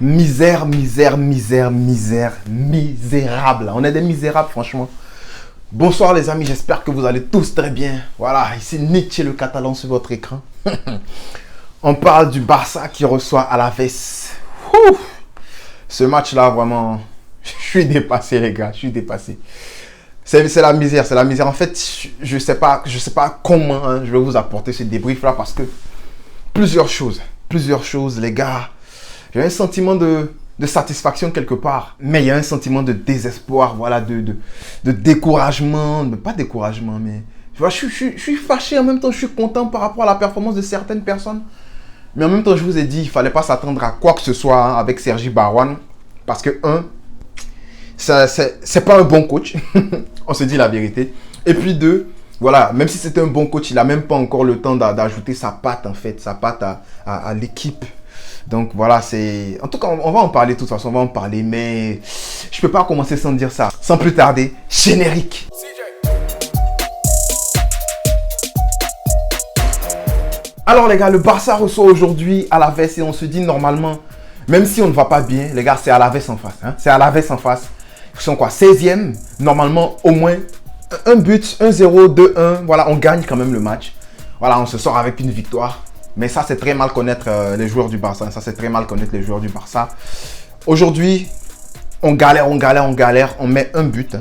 Misère, misère, misère, misère, misérable. On est des misérables, franchement. Bonsoir les amis, j'espère que vous allez tous très bien. Voilà, ici Nietzsche le Catalan sur votre écran. On parle du Barça qui reçoit Alaves. Ce match-là, vraiment, je suis dépassé les gars, je suis dépassé. C'est la misère, c'est la misère. En fait, je sais pas comment je vais vous apporter ce débrief-là parce que plusieurs choses les gars. J'ai un sentiment de satisfaction quelque part, mais il y a un sentiment de désespoir, voilà, de découragement, pas découragement, mais tu vois, je suis fâché, en même temps je suis content par rapport à la performance de certaines personnes, mais en même temps je vous ai dit, il fallait pas s'attendre à quoi que ce soit avec Sergi Barjuan, parce que c'est pas un bon coach, on se dit la vérité, et puis deux, voilà, même si c'était un bon coach, il a même pas encore le temps d'ajouter sa patte en fait, sa patte à l'équipe. Donc voilà, c'est... En tout cas, on va en parler de toute façon, on va en parler, mais je peux pas commencer sans dire ça. Sans plus tarder, générique. Alors les gars, le Barça reçoit aujourd'hui Alaves et on se dit normalement, même si on ne va pas bien, les gars, c'est Alaves en face. Hein? C'est Alaves en face. Ils sont quoi, 16e? Normalement, au moins un but, 1-0, 2-1. Voilà, on gagne quand même le match. Voilà, on se sort avec une victoire. Mais ça, c'est très mal connaître les joueurs du Barça. Ça, c'est très mal connaître les joueurs du Barça. Aujourd'hui, on galère. On met un but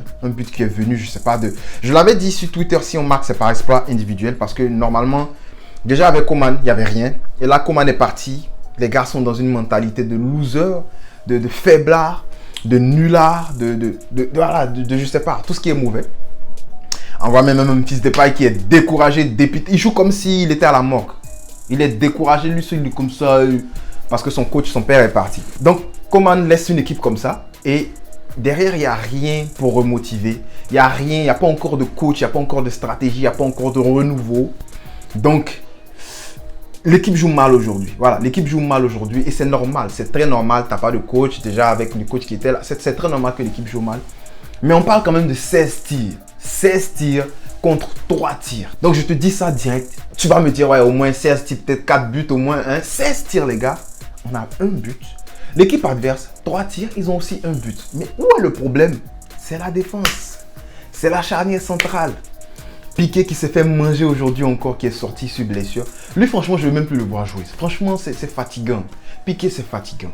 qui est venu, je sais pas, de... Je l'avais dit sur Twitter, si on marque, c'est par exploit individuel. Parce que normalement, déjà avec Coman, il n'y avait rien. Et là, Coman est parti. Les gars sont dans une mentalité de loser, de faiblard, de nullard, voilà, je sais pas, tout ce qui est mauvais. On voit même un fils de paille qui est découragé, dépité. Il joue comme s'il était à la morgue. Il est découragé, lui, il est comme ça, parce que son coach, son père est parti. Donc, Coman laisse une équipe comme ça, et derrière, il n'y a rien pour remotiver. Il n'y a rien, il n'y a pas encore de coach, il n'y a pas encore de stratégie, il n'y a pas encore de renouveau. Donc, l'équipe joue mal aujourd'hui. Voilà, l'équipe joue mal aujourd'hui, et c'est normal, c'est très normal. Tu n'as pas de coach, déjà avec le coach qui était là. C'est très normal que l'équipe joue mal. Mais on parle quand même de 16 tirs. 16 tirs contre 3 tirs. Donc je te dis ça direct. Tu vas me dire, ouais, au moins 16 tirs, peut-être 4 buts, au moins 16 tirs, les gars. On a un but. L'équipe adverse, 3 tirs, ils ont aussi un but. Mais où est le problème? C'est la défense. C'est la charnière centrale. Piqué qui s'est fait manger aujourd'hui encore, qui est sorti sur blessure. Lui, franchement, je ne veux même plus le voir jouer. Franchement, c'est fatigant. Piqué, c'est fatigant.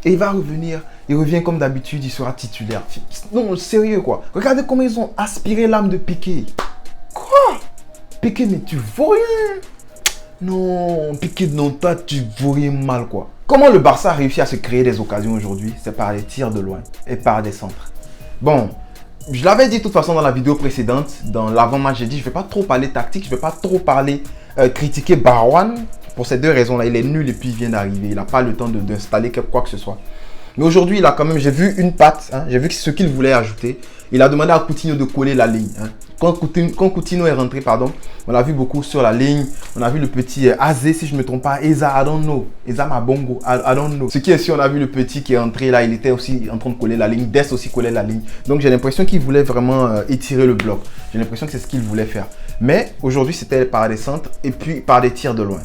Et il va revenir, il revient comme d'habitude, il sera titulaire. Non, sérieux quoi. Regardez comment ils ont aspiré l'âme de Piqué. Quoi? Piqué, mais tu vaux rien. Non, Piqué, non, toi, tu vaux rien mal quoi. Comment le Barça a réussi à se créer des occasions aujourd'hui? C'est par les tirs de loin et par des centres. Bon, je l'avais dit de toute façon dans la vidéo précédente, dans l'avant-match, j'ai dit je ne vais pas trop parler tactique, je ne vais pas trop parler, critiquer Barjuan. Pour ces deux raisons-là, il est nul et puis il vient d'arriver. Il n'a pas le temps d'installer quoi que ce soit. Mais aujourd'hui, il a quand même, j'ai vu une patte, j'ai vu ce qu'il voulait ajouter. Il a demandé à Coutinho de coller la ligne. Quand Coutinho est rentré, pardon, on l'a vu beaucoup sur la ligne. On a vu le petit Azé, si je ne me trompe pas, Eza, I don't know. Eza Mabongo, I don't know. Ce qui est sûr, on a vu le petit qui est entré là, il était aussi en train de coller la ligne. Dest aussi collait la ligne. Donc j'ai l'impression qu'il voulait vraiment étirer le bloc. J'ai l'impression que c'est ce qu'il voulait faire. Mais aujourd'hui, c'était par des centres et puis par des tirs de loin.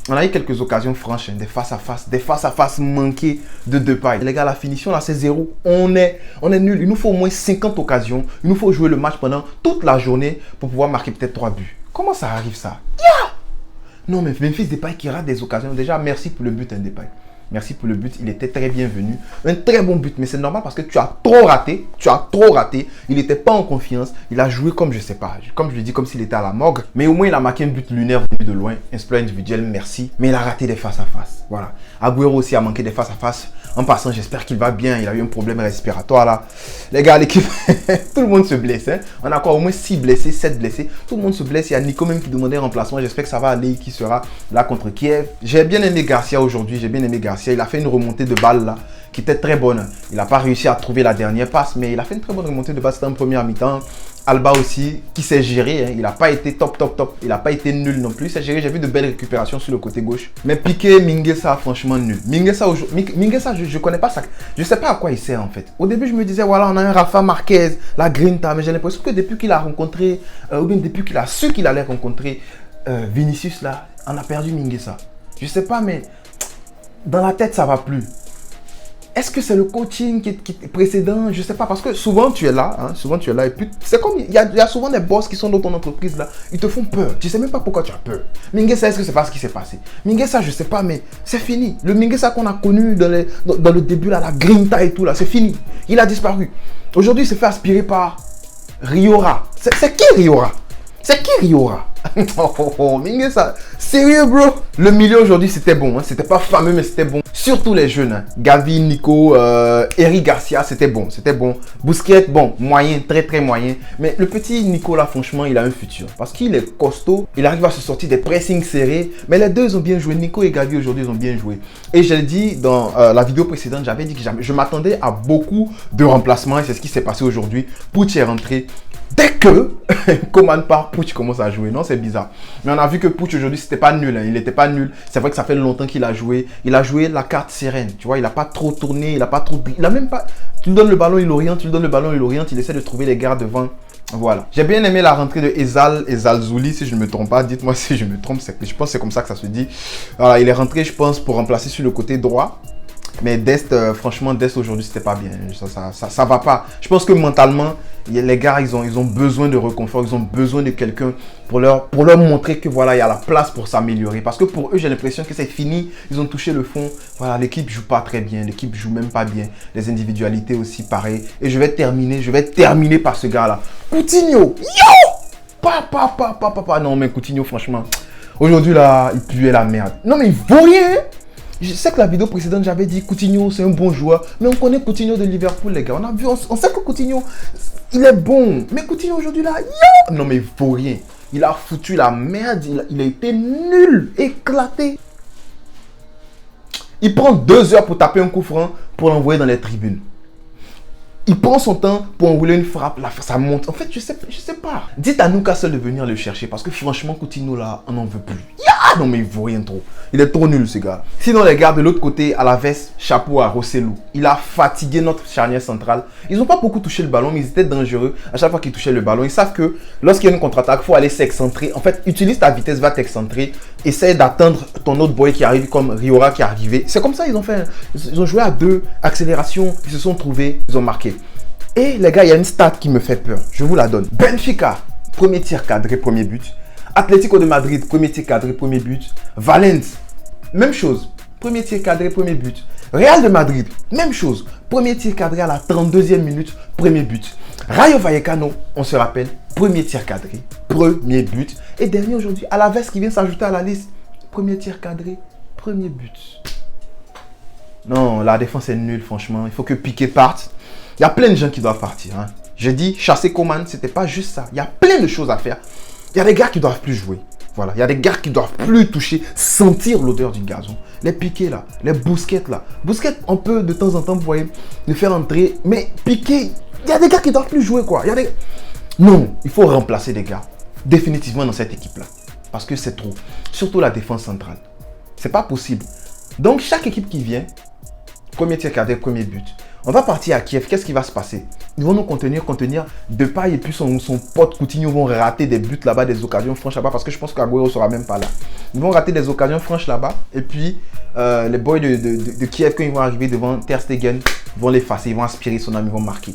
On a eu quelques occasions franches, des face-à-face manqués de Depay. Les gars, la finition là, c'est 0. On est nul. Il nous faut au moins 50 occasions. Il nous faut jouer le match pendant toute la journée pour pouvoir marquer peut-être 3 buts. Comment ça arrive ça? Non, mais Memphis Depay qui rate des occasions. Déjà, merci pour le but, Depay. Merci pour le but, il était très bienvenu. Un très bon but, mais c'est normal parce que tu as trop raté. Il n'était pas en confiance. Il a joué comme je sais pas. Comme je lui dis, comme s'il était à la morgue. Mais au moins, il a marqué un but lunaire venu de loin. Exploit individuel, merci. Mais il a raté des face-à-face. Voilà. Agüero aussi a manqué des face-à-face. En passant, j'espère qu'il va bien. Il a eu un problème respiratoire là. Les gars, l'équipe, tout le monde se blesse. On a quoi? Au moins 6 blessés, 7 blessés. Tout le monde se blesse. Il y a Nico même qui demandait un remplacement. J'espère que ça va aller. Qui sera là contre Kiev. J'ai bien aimé Garcia aujourd'hui. Il a fait une remontée de balle là qui était très bonne. Il n'a pas réussi à trouver la dernière passe, mais il a fait une très bonne remontée de balle. C'était en première mi-temps. Alba aussi, qui s'est géré. Il n'a pas été top. Il n'a pas été nul non plus. Il s'est géré. J'ai vu de belles récupérations sur le côté gauche. Mais Piqué, Mingueza, franchement nul. Mingueza, je ne connais pas ça. Je ne sais pas à quoi il sert en fait. Au début, je me disais, voilà, on a un Rafa Marquez, la Grinta. Mais j'ai l'impression que depuis qu'il a rencontré, ou bien depuis qu'il a su qu'il allait rencontrer Vinicius là, on a perdu Mingueza. Je ne sais pas, mais dans la tête, ça va plus. Est-ce que c'est le coaching qui est précédent? Je sais pas, parce que souvent tu es là, et puis c'est comme, il y a souvent des boss qui sont dans ton entreprise là, ils te font peur, tu sais même pas pourquoi tu as peur. Minguesa, est-ce que c'est pas ce qui s'est passé? Minguesa, je sais pas, mais c'est fini. Le Minguesa qu'on a connu dans le début là, la grinta et tout là, c'est fini. Il a disparu. Aujourd'hui, il s'est fait aspirer par Riora. C'est qui Riora? C'est qui Riora? Minguesa, sérieux bro? Le milieu aujourd'hui c'était bon, hein? C'était pas fameux mais c'était bon. Surtout les jeunes, hein? Gavi, Nico, Eric Garcia, c'était bon, Busquets, bon, moyen, très moyen. Mais le petit Nicolas, franchement, il a un futur. Parce qu'il est costaud, il arrive à se sortir des pressings serrés. Mais les deux, ils ont bien joué. Nico et Gavi, aujourd'hui, ils ont bien joué. Et je l'ai dit dans la vidéo précédente, j'avais dit que je m'attendais à beaucoup de remplacements. Et c'est ce qui s'est passé aujourd'hui. Puig est rentré. Dès que Coman part, Puig commence à jouer. Non, c'est bizarre. Mais on a vu que Puig aujourd'hui, c'était pas nul. Hein. Il n'était pas nul. C'est vrai que ça fait longtemps qu'il a joué. Il a joué la carte sereine. Tu vois, il n'a pas trop tourné. Il n'a pas trop... Il a même pas... Tu lui donnes le ballon, il oriente. Tu lui donnes le ballon, il oriente. Il essaie de trouver les gars devant. Voilà. J'ai bien aimé la rentrée de Ezal Zouli, si je ne me trompe pas. Dites-moi si je me trompe. Je pense que c'est comme ça que ça se dit. Voilà, il est rentré, je pense, pour remplacer sur le côté droit. Mais Dest, franchement, Dest aujourd'hui, c'était pas bien. Ça va pas. Je pense que mentalement, les gars, ils ont besoin de réconfort. Ils ont besoin de quelqu'un pour leur montrer que voilà, il y a la place pour s'améliorer. Parce que pour eux, j'ai l'impression que c'est fini. Ils ont touché le fond. Voilà, l'équipe joue pas très bien. L'équipe joue même pas bien. Les individualités aussi, pareil. Et je vais terminer par ce gars-là. Coutinho. Yo! Papa. Non, mais Coutinho, franchement. Aujourd'hui, là, il puait la merde. Non, mais il vaut rien. Je sais que la vidéo précédente, j'avais dit Coutinho, c'est un bon joueur. Mais on connaît Coutinho de Liverpool, les gars. On a vu, on sait que Coutinho, il est bon. Mais Coutinho, aujourd'hui, là, yo! Non, mais il vaut rien. Il a foutu la merde. Il a été nul, éclaté. Il prend 2 heures pour taper un coup franc pour l'envoyer dans les tribunes. Il prend son temps pour enrouler une frappe, ça monte. En fait, je sais pas. Dites à Newcastle de venir le chercher parce que franchement, Coutinho là, on n'en veut plus. Non mais il vaut rien trop. Il est trop nul ce gars. Sinon les gars, de l'autre côté, à la veste, chapeau à Rosselló. Il a fatigué notre charnière centrale. Ils n'ont pas beaucoup touché le ballon, mais ils étaient dangereux. À chaque fois qu'ils touchaient le ballon, ils savent que lorsqu'il y a une contre-attaque, il faut aller s'excentrer. En fait, utilise ta vitesse, va t'excentrer. Essaye d'attendre ton autre boy qui arrive comme Riora qui est arrivé. C'est comme ça ils ont fait. Ils ont joué à 2, accélération, ils se sont trouvés, ils ont marqué. Et les gars, il y a une stat qui me fait peur. Je vous la donne. Benfica, premier tir cadré, premier but. Atlético de Madrid, premier tir cadré, premier but. Valence, même chose. Premier tir cadré, premier but. Real de Madrid, même chose. Premier tir cadré à la 32e minute, premier but. Rayo Vallecano, on se rappelle, premier tir cadré, premier but. Et dernier aujourd'hui, Alaves qui vient s'ajouter à la liste. Premier tir cadré, premier but. Non, la défense est nulle, franchement. Il faut que Piqué parte. Il y a plein de gens qui doivent partir. Hein. J'ai dit, chasser Coman, c'était pas juste ça. Il y a plein de choses à faire. Il y a des gars qui doivent plus jouer. Voilà, il y a des gars qui doivent plus toucher, sentir l'odeur du gazon. Les Piqué là, les Busquets là. Busquets, on peut de temps en temps, vous voyez, le faire entrer. Mais Piqué, il y a des gars qui doivent plus jouer quoi. Non, il faut remplacer des gars. Définitivement dans cette équipe là. Parce que c'est trop. Surtout la défense centrale. C'est pas possible. Donc chaque équipe qui vient, premier tir cadré, premier but. On va partir à Kiev. Qu'est-ce qui va se passer? Ils vont nous contenir. Depay et puis son pote Coutinho vont rater des buts là-bas, des occasions franches là-bas. Parce que je pense qu'Aguero ne sera même pas là. Ils vont rater des occasions franches là-bas. Et puis, les boys de Kiev, quand ils vont arriver devant Ter Stegen, vont l'effacer. Ils vont aspirer son âme, ils vont marquer.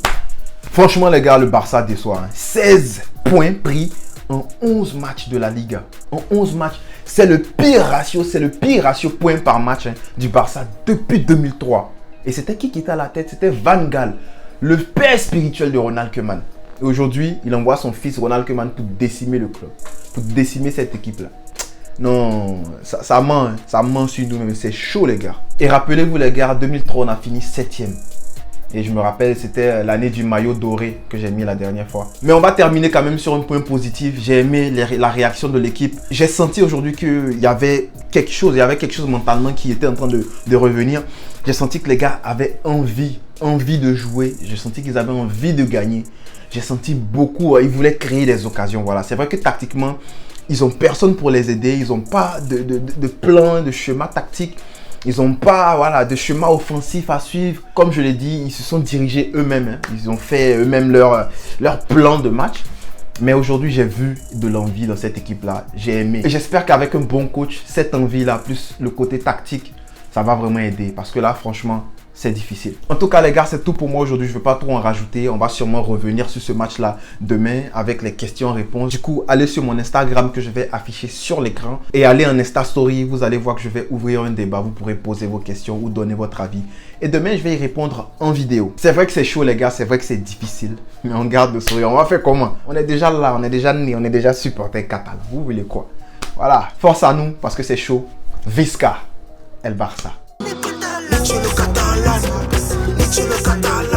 Franchement, les gars, le Barça déçoit. Hein. 16 points pris en 11 matchs de la Liga. En 11 matchs. C'est le pire ratio points par match du Barça depuis 2003. Et c'était qui était à la tête? C'était Van Gaal, le père spirituel de Ronald Koeman. Et aujourd'hui, il envoie son fils Ronald Koeman pour décimer le club, pour décimer cette équipe-là. Non, ça ment sur nous, mais c'est chaud les gars. Et rappelez-vous les gars, 2003, on a fini 7e. Et je me rappelle, c'était l'année du maillot doré que j'ai mis la dernière fois. Mais on va terminer quand même sur un point positif. J'ai aimé la réaction de l'équipe. J'ai senti aujourd'hui qu'il y avait quelque chose mentalement qui était en train de revenir. J'ai senti que les gars avaient envie de jouer. J'ai senti qu'ils avaient envie de gagner. J'ai senti beaucoup, ils voulaient créer des occasions. Voilà. C'est vrai que tactiquement, ils n'ont personne pour les aider. Ils n'ont pas de plan, de schéma tactique. Ils n'ont pas de schéma offensif à suivre. Comme je l'ai dit, ils se sont dirigés eux-mêmes. Hein. Ils ont fait eux-mêmes leur plan de match. Mais aujourd'hui, j'ai vu de l'envie dans cette équipe-là. J'ai aimé. Et j'espère qu'avec un bon coach, cette envie-là, plus le côté tactique, ça va vraiment aider. Parce que là, franchement, c'est difficile. En tout cas, les gars, c'est tout pour moi aujourd'hui. Je ne vais pas trop en rajouter. On va sûrement revenir sur ce match-là demain avec les questions-réponses. Du coup, allez sur mon Instagram que je vais afficher sur l'écran et allez en Insta Story. Vous allez voir que je vais ouvrir un débat. Vous pourrez poser vos questions ou donner votre avis. Et demain, je vais y répondre en vidéo. C'est vrai que c'est chaud, les gars. C'est vrai que c'est difficile. Mais on garde le sourire. On va faire comment? On est déjà là. On est déjà né. On est déjà supporter catalan. Vous voulez quoi? Voilà. Force à nous parce que c'est chaud. Visca El Barça. Ni chulo catalán,